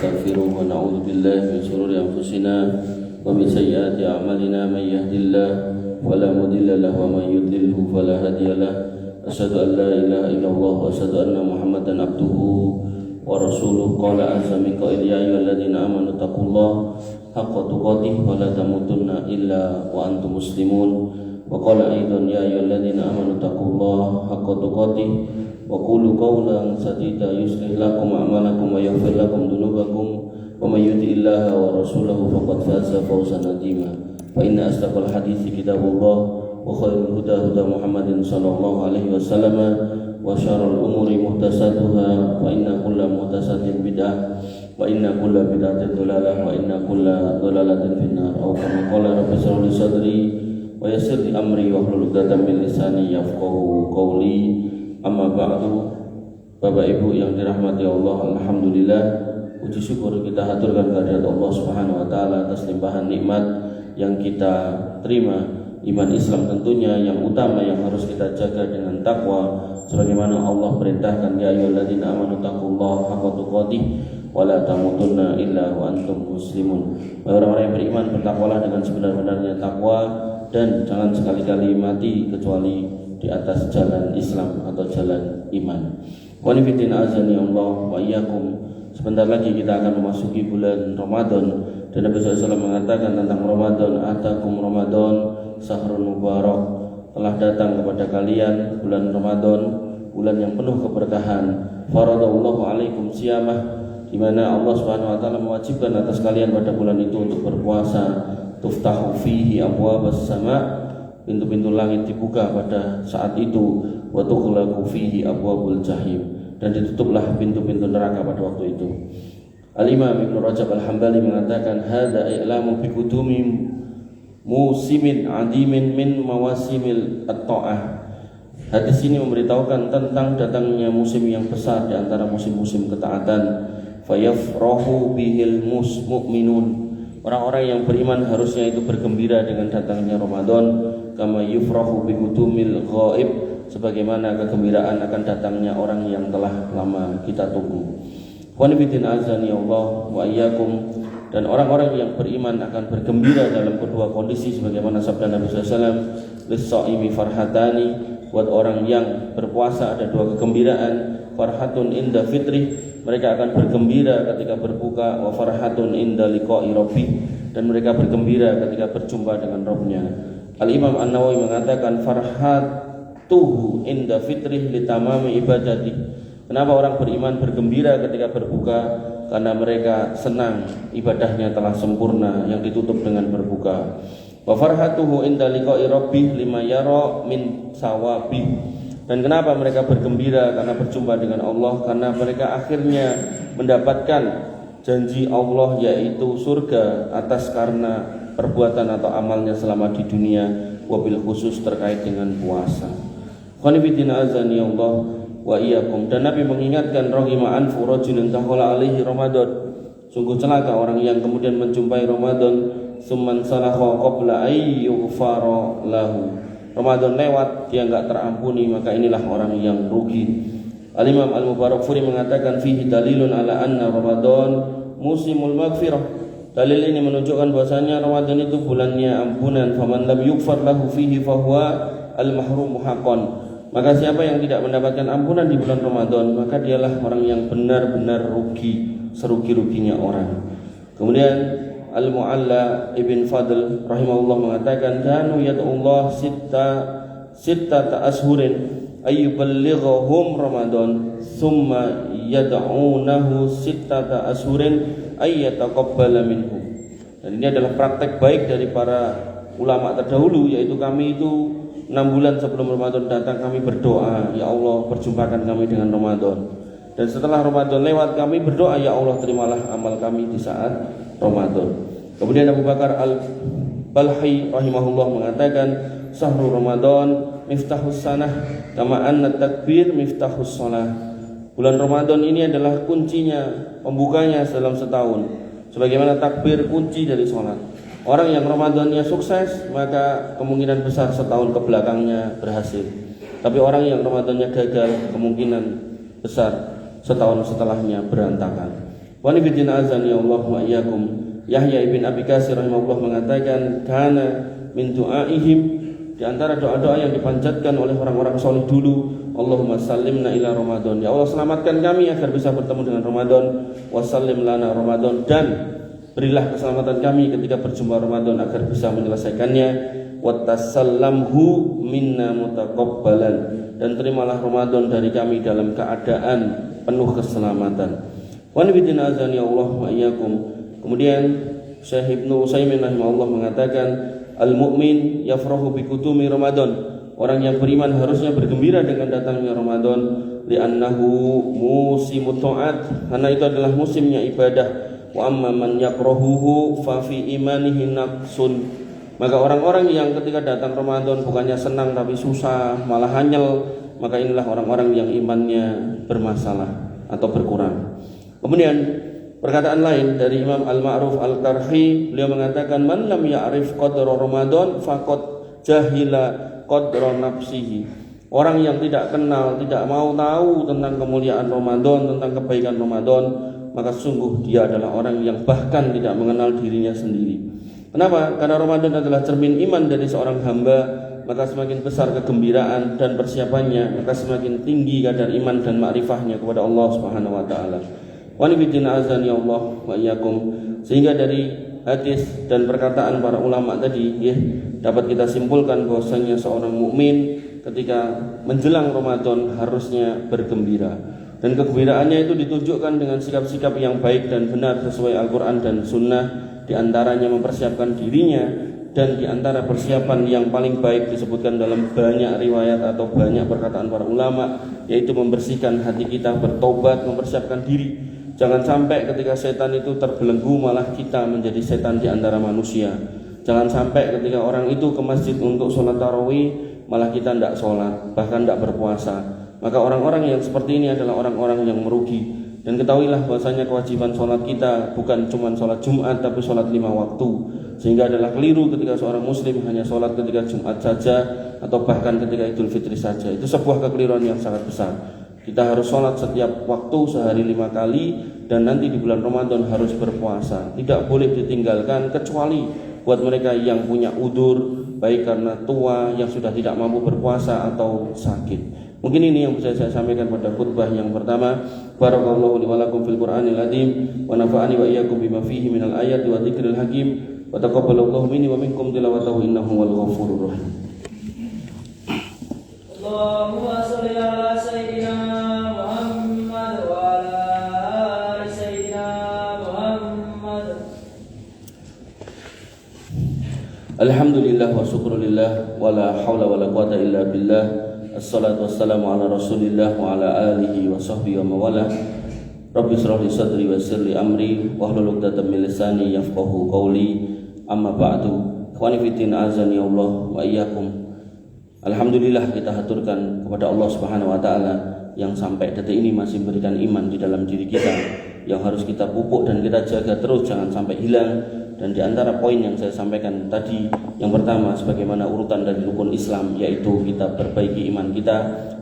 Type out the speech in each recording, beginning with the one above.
ونستغفره ونعوذ بالله من شرور أنفسنا ومن سيئات أعمالنا من يهد الله فلا مضل له ومن يضلل فلا هادي له أشهد أن لا إله إلا الله وأشهد أن محمدا عبده ورسوله قال عز من قائل يا أيها الذين آمنوا اتقوا الله حق تقاته ولا تموتن إلا وأنتم مسلمون وقال أيضا يا أيها الذين آمنوا اتقوا الله حق تقاته وقولوا قولا سديدا يصلح لكم أعمالكم ويغفر لكم ذنوبكم ومن يطع الله ورسوله فقد فاز فوزا عظيما فإن أصدق الحديث كتاب الله وخير الهدى هدى محمد صلى الله عليه وسلم وشر الأمور محدثاتها وإن كل محدثة بدعة وإن كل بدعة ضلالة وإن كل ضلالة في النار أو كما قال رب اشرح لي صدري ويسر لي أمري واحلل عقدة من لساني yafqahu qawli. Amma ba'du. Bapak Ibu yang dirahmati Allah, alhamdulillah, puji syukur kita haturkan kehadirat Allah Subhanahu wa taala atas limpahan nikmat yang kita terima. Iman Islam tentunya yang utama yang harus kita jaga dengan takwa sebagaimana Allah perintahkan ya ayyuhalladzina amanu taqullaha haqqa tuqatih wa la tamutunna illa wa antum muslimun. Orang-orang yang beriman bertakwalah dengan sebenar-benarnya takwa dan jangan sekali-kali mati kecuali di atas jalan Islam atau jalan iman. Wa nifidin azani Allah wa iyyakum. Sebentar lagi kita akan memasuki bulan Ramadan dan Nabi SAW mengatakan tentang Ramadan, atakum Ramadan sahrun mubarak, telah datang kepada kalian bulan Ramadan, bulan yang penuh keberkahan. Faradallahu alaikum siyamah, di mana Allah Subhanahu wa taala mewajibkan atas kalian pada bulan itu untuk berpuasa. Tuftahu fihi abwabas sama, pintu-pintu langit dibuka pada saat itu. Wa tughlaqu fihi abwabul jahim, dan ditutuplah pintu-pintu neraka pada waktu itu. Al-Imam Ibnu Rajab Al-Hambali mengatakan hadza i'lamu bi qudumi musimin adimin min mawasimil at-ta'ah. Hadis ini memberitahukan tentang datangnya musim yang besar di antara musim-musim ketaatan. Fayafrahu bihil mu'minun, orang-orang yang beriman harusnya itu bergembira dengan datangnya Ramadan. Kama yufrahu bi qudumil ghaib, sebagaimana kegembiraan akan datangnya orang yang telah lama kita tunggu. Wa nabiyyin azani Allah wa iyyakum, dan orang-orang yang beriman akan bergembira dalam kedua kondisi sebagaimana sabda Nabi SAW, lis-shaimi farhatani, buat orang yang berpuasa ada dua kegembiraan. Farhatun inda fitrih, mereka akan bergembira ketika berbuka. Wa farhatun inda liqa'i rabbih, dan mereka bergembira ketika berjumpa dengan Rabbnya. Al-Imam An-Nawawi mengatakan farhatuhu inda fitrih litamami ibadati. Kenapa orang beriman bergembira ketika berbuka? Karena mereka senang ibadahnya telah sempurna yang ditutup dengan berbuka. Wa farhatuhu inda liqa'i rabbih lima yara min sawabi. Dan kenapa mereka bergembira? Karena berjumpa dengan Allah, karena mereka akhirnya mendapatkan janji Allah yaitu surga atas karena perbuatan atau amalnya selama di dunia, wabil khusus terkait dengan puasa. Qanifidin azani Allah wa iyyakum. Dan Nabi mengingatkan rahima anfu rajulun dakhala alaihi Ramadan, sungguh celaka orang yang kemudian menjumpai Ramadan summan salaha qabla ayyughfara lahu. Ramadan lewat dia enggak terampuni, maka inilah orang yang rugi. Al-Imam Al-Mubarakfuri mengatakan fihi dalilun ala anna Ramadan musimul maghfirah. Dalil ini menunjukkan bahwasanya Ramadan itu bulannya ampunan. Faman lam yughfar lahu fihi fahuwa al-mahrum haqqan. Maka siapa yang tidak mendapatkan ampunan di bulan Ramadan, maka dialah orang yang benar-benar rugi, serugi-ruginya orang. Kemudian Al-Mu'alla Ibn Fadl rahimahullah mengatakan kanu yad'ullah sittata ashurin ayyuballighahum Ramadan thumma yad'unahu sittata ashurin ayyataqabbala minhu. Dan ini adalah praktek baik dari para ulama terdahulu, yaitu kami itu 6 bulan sebelum Ramadan datang kami berdoa, ya Allah perjumpakan kami dengan Ramadan. Dan setelah Ramadan lewat kami berdoa, ya Allah terimalah amal kami di saat Ramadan. Kemudian Abu Bakar Al-Balhi rahimahullah mengatakan sahru Ramadan miftahus sanah kama anna takbir miftahus shalah. Bulan Ramadan ini adalah kuncinya, pembukanya dalam setahun, sebagaimana takbir kunci dari sholat. Orang yang Ramadannya sukses, maka kemungkinan besar setahun ke belakangnya berhasil. Tapi orang yang Ramadannya gagal, kemungkinan besar setahun setelahnya berantakan. Wa nibidin azan ya Allah wa iyyakum. Yahya ibn Abi Katsir rahimahullah mengatakan kana min du'aihim, di antara doa-doa yang dipanjatkan oleh orang-orang saleh dulu, Allahumma sallimna ila Ramadan. Ya Allah, selamatkan kami agar bisa bertemu dengan Ramadan. Wa sallim lana Ramadan, dan berilah keselamatan kami ketika berjumpa Ramadan agar bisa menyelesaikannya. Wa tasallamhu minna mutaqabbalan, dan terimalah Ramadan dari kami dalam keadaan penuh keselamatan. Wa nabiyina azan ya Allah wa iyyakum. Kemudian Syekh Ibnu Utsaimin rahimahullah mengatakan al-mu'min yafrahu bi qudumi Ramadan. Orang yang beriman harusnya bergembira dengan datangnya Ramadan, li'annahu musimut ta'at, karena itu adalah musimnya ibadah. Wa amma man yakrahuhu fa fi imanihi naqsun. Maka orang-orang yang ketika datang Ramadan bukannya senang tapi susah, malah hanyal, maka inilah orang-orang yang imannya bermasalah atau berkurang. Kemudian perkataan lain dari Imam Al-Ma'ruf Al-Karhi, beliau mengatakan man lam ya'rif qadra Ramadan faqad jahila qadra nafsihi. Orang yang tidak kenal, tidak mau tahu tentang kemuliaan Ramadan, tentang kebaikan Ramadan, maka sungguh dia adalah orang yang bahkan tidak mengenal dirinya sendiri. Kenapa? Karena Ramadan adalah cermin iman dari seorang hamba, maka semakin besar kegembiraan dan persiapannya, maka semakin tinggi kadar iman dan makrifahnya kepada Allah Subhanahu wa taala. Wa nibidina azan ya Allah wa iyyakum. Sehingga dari hadis dan perkataan para ulama tadi ya, dapat kita simpulkan bahwasanya seorang mukmin ketika menjelang Ramadan harusnya bergembira, dan kegembiraannya itu ditunjukkan dengan sikap-sikap yang baik dan benar sesuai Al-Quran dan Sunnah. Di antaranya mempersiapkan dirinya, dan di antara persiapan yang paling baik disebutkan dalam banyak riwayat atau banyak perkataan para ulama, yaitu membersihkan hati kita, bertobat, mempersiapkan diri. Jangan sampai ketika setan itu terbelenggu malah kita menjadi setan di antara manusia. Jangan sampai ketika orang itu ke masjid untuk sholat tarawih malah kita tidak sholat, bahkan tidak berpuasa. Maka orang-orang yang seperti ini adalah orang-orang yang merugi. Dan ketahuilah bahwasanya kewajiban sholat kita bukan cuma sholat Jumat, tapi sholat 5 waktu. Sehingga adalah keliru ketika seorang muslim hanya sholat ketika Jumat saja, atau bahkan ketika Idul Fitri saja. Itu sebuah kekeliruan yang sangat besar. Kita harus sholat setiap waktu sehari 5 kali, dan nanti di bulan Ramadan harus berpuasa. Tidak boleh ditinggalkan kecuali buat mereka yang punya udzur, baik karena tua yang sudah tidak mampu berpuasa atau sakit. Mungkin ini yang bisa saya sampaikan pada khutbah yang pertama. Barakallahu li wa lakum fil Qur'anil azim wa nafa'ani wa iyyakum bima fihi minal ayati wa dzikril hakim wa taqabbalallahu minni wa minkum tilawatahu innahu wal ghafurur rahim. Allahumma shalli ala sayyidina Muhammad wa ala ali sayyidina Muhammad. Alhamdulillah wa syukrulillah wa la haula wa la quwata illa billah. Assalatu wassalamu ala rasulillah wa ala alihi wa sahbihi wa mawalah. Rabbi shrah li sadri wa yassir li amri wahlul 'uqdatam min lisani yafqahu qawli. Amma ba'du. Ikhwani fiddin azani Allah wa iyyakum. Alhamdulillah kita haturkan kepada Allah Subhanahu wa taala yang sampai detik ini masih memberikan iman di dalam diri kita, yang harus kita pupuk dan kita jaga terus jangan sampai hilang. Dan di antara poin yang saya sampaikan tadi, yang pertama sebagaimana urutan dari rukun Islam, yaitu kita perbaiki iman kita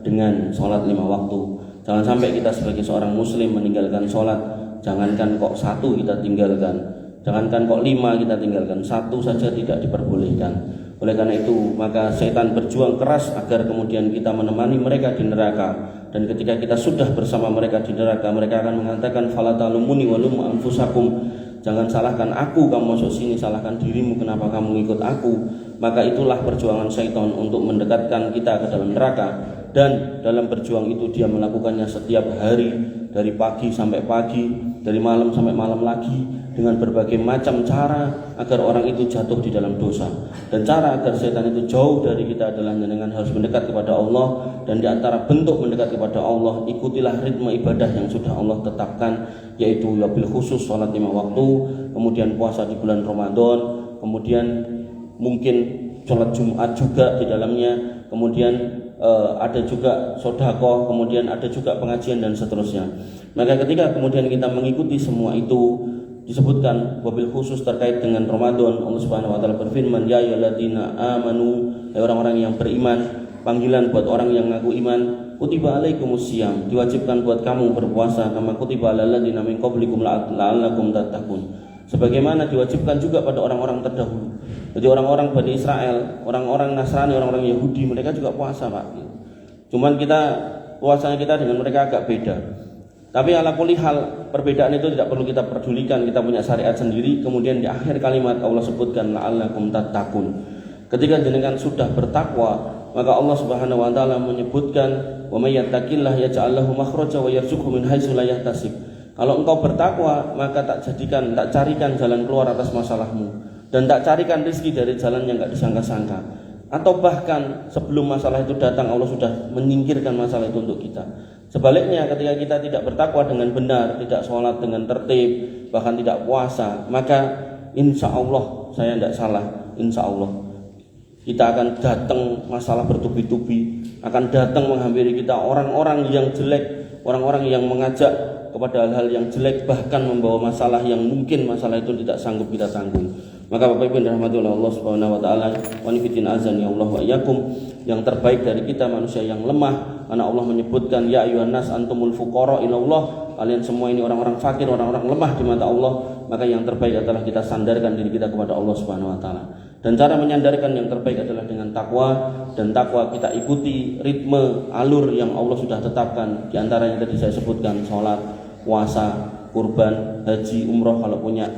dengan sholat 5 waktu. Jangan sampai kita sebagai seorang muslim meninggalkan sholat. Jangankan kok 1 kita tinggalkan, jangankan kok 5 kita tinggalkan, 1 saja tidak diperbolehkan. Oleh karena itu maka setan berjuang keras agar kemudian kita menemani mereka di neraka. Dan ketika kita sudah bersama mereka di neraka, mereka akan mengatakan fala talumuni walumu anfusakum. Jangan salahkan aku, kamu masuk sini, salahkan dirimu, kenapa kamu ikut aku. Maka itulah perjuangan syaitan untuk mendekatkan kita ke dalam neraka. Dan dalam berjuang itu dia melakukannya setiap hari, dari pagi sampai pagi, dari malam sampai malam lagi, dengan berbagai macam cara agar orang itu jatuh di dalam dosa. Dan cara agar setan itu jauh dari kita adalah dengan harus mendekat kepada Allah. Dan di antara bentuk mendekat kepada Allah, ikutilah ritme ibadah yang sudah Allah tetapkan, yaitu wabil khusus sholat 5 waktu, kemudian puasa di bulan Ramadan, kemudian mungkin sholat Jumat juga di dalamnya, kemudian ada juga sedekah, kemudian ada juga pengajian dan seterusnya. Maka ketika kemudian kita mengikuti semua itu, disebutkan wabil khusus terkait dengan Ramadan, Allah Subhanahu wa taala berfirman, ya ayyuhalladzina amanu, hai orang-orang yang beriman. Panggilan buat orang yang ngaku iman, kutiba alaikumusiyam, diwajibkan buat kamu berpuasa, kama kutiba alal ladzina min qablikum la'allakum tattaqun, sebagaimana diwajibkan juga pada orang-orang terdahulu. Jadi orang-orang Bani Israel, orang-orang Nasrani, orang-orang Yahudi, mereka juga puasa, Pak. Cuman puasanya kita dengan mereka agak beda. Tapi ala kulli hal, perbedaan itu tidak perlu kita pedulikan. Kita punya syariat sendiri. Kemudian di akhir kalimat Allah sebutkan la'allakum tattaqun. Ketika jenengan sudah bertakwa, maka Allah Subhanahu wa taala menyebutkan wa may yattaqillah yaj'al lahu makhraja wa yarzuqhu min haitsu la yahtasib. Kalau engkau bertakwa, maka tak carikan jalan keluar atas masalahmu, dan tak carikan rezeki dari jalan yang enggak disangka-sangka. Atau bahkan sebelum masalah itu datang, Allah sudah menyingkirkan masalah itu untuk kita. Sebaliknya, ketika kita tidak bertakwa dengan benar, tidak sholat dengan tertib, bahkan tidak puasa, maka insya Allah, saya tidak salah, insya Allah kita akan datang masalah bertubi-tubi, akan datang menghampiri kita orang-orang yang jelek, orang-orang yang mengajak kepada hal-hal yang jelek, bahkan membawa masalah yang mungkin masalah itu tidak sanggup kita tanggung. Maka Bapak Ibu dirahmati oleh Allah Subhanahu wa taala, wa nifidin azan ya Allah wa iyyakum, yang terbaik dari kita manusia yang lemah, karena Allah menyebutkan ya ayyuhan nas antumul fuqara ilallah, kalian semua ini orang-orang fakir, orang-orang lemah di mata Allah. Maka yang terbaik adalah kita sandarkan diri kita kepada Allah Subhanahu wa taala. Dan cara menyandarkan yang terbaik adalah dengan takwa, dan takwa kita ikuti ritme alur yang Allah sudah tetapkan. Di antara yang tadi saya sebutkan, sholat, puasa, kurban, haji, umroh kalau punya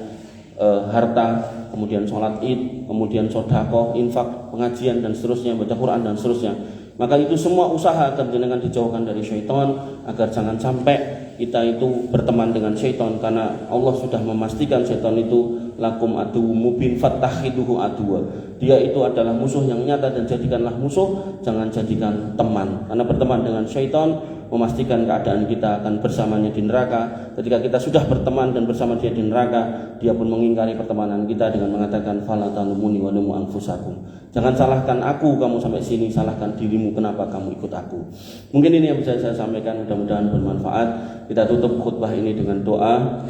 harta, kemudian sholat id, kemudian sedekah, infak, pengajian dan seterusnya, baca Quran dan seterusnya. Maka itu semua usaha agar jenengan dijauhkan dari syaitan, agar jangan sampai kita itu berteman dengan syaitan, karena Allah sudah memastikan syaitan itu lakum adu mubin fattakhiduhu aduwa. Dia itu adalah musuh yang nyata, dan jadikanlah musuh, jangan jadikan teman. Karena berteman dengan syaitan memastikan keadaan kita akan bersamanya di neraka. Ketika kita sudah berteman dan bersama dia di neraka, dia pun mengingkari pertemanan kita dengan mengatakan fala talumuni wa lumu anfusakum. Jangan salahkan aku, kamu sampai sini, salahkan dirimu, kenapa kamu ikut aku. Mungkin ini yang bisa saya sampaikan, mudah-mudahan bermanfaat. Kita tutup khutbah ini dengan doa.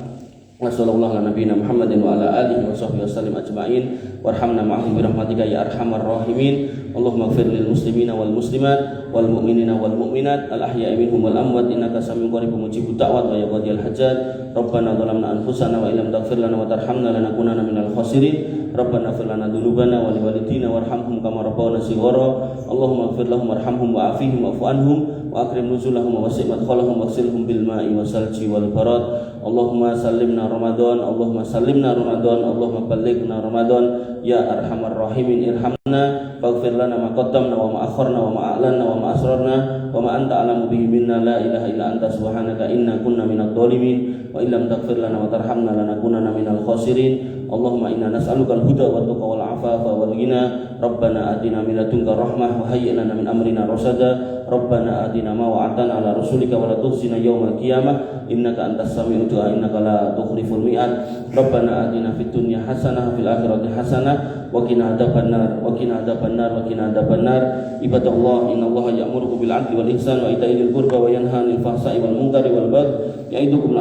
Wassallallahu ala nabiyina Muhammadin wa ala alihi wa sahbihi wasallim ajma'in warhamna ma'ahum birahmatika ya arhamar rahimin. Allahumma ighfir lil muslimina wal muslimat wal mu'minina wal mu'minat al ahya'i minhum wal amwat innaka samiun qaribun mujibud da'wat wa ya qadiyal hajat. Rabbana zalamna anfusana wa illam taghfir lana wa tarhamna lanakunanna minal khasirin. Rabbana ighfir lana dzunubana wa liwalidina warhamhum kama rabbawna shighara. Allahumma ighfir lahum warhamhum wa'afihim wa'fu anhum wa akrim nuzulahum wa wasi' madkhalahum waghsilhum bil ma'i wasalji wal barad. Allahumma sallimna Ramadan, Allahumma sallimna Ramadan, Allahumma ballighna Ramadan ya arhamar rahimin. Irhamna faghfir lana ma qaddamna wa ma akharna wa ma a'lanna wa ma asrarna wa ma anta a'lamu bihi minna la ilaha illa anta subhanaka inna kunna minadh dhalimin wa illam taghfir lana wa tarhamna lanakunanna minal khasirin. Allahumma inna nas'aluka al-huda wa tuqa wal afafa wal ghina. Rabbana atina min ladunka rahmah wa hayyi lana min amrina rasada. Rabbana atina ma wa'adtana ala rasulika wa la tukhzina yawmal qiyamah innaka antas sami'ud du'a innaka la tukhliful mi'ad. Rabbana atina fid dunya hasanah wa fil akhirati hasanah wa qina adzabannar wa qina adzabannar wa qina adzabannar. Ibadallah, innallaha ya'muru bil 'adli wal ihsan wa ita'i dzil qurba wa yanha 'anil fahsha'i wal munkari wal baghi ya'idukum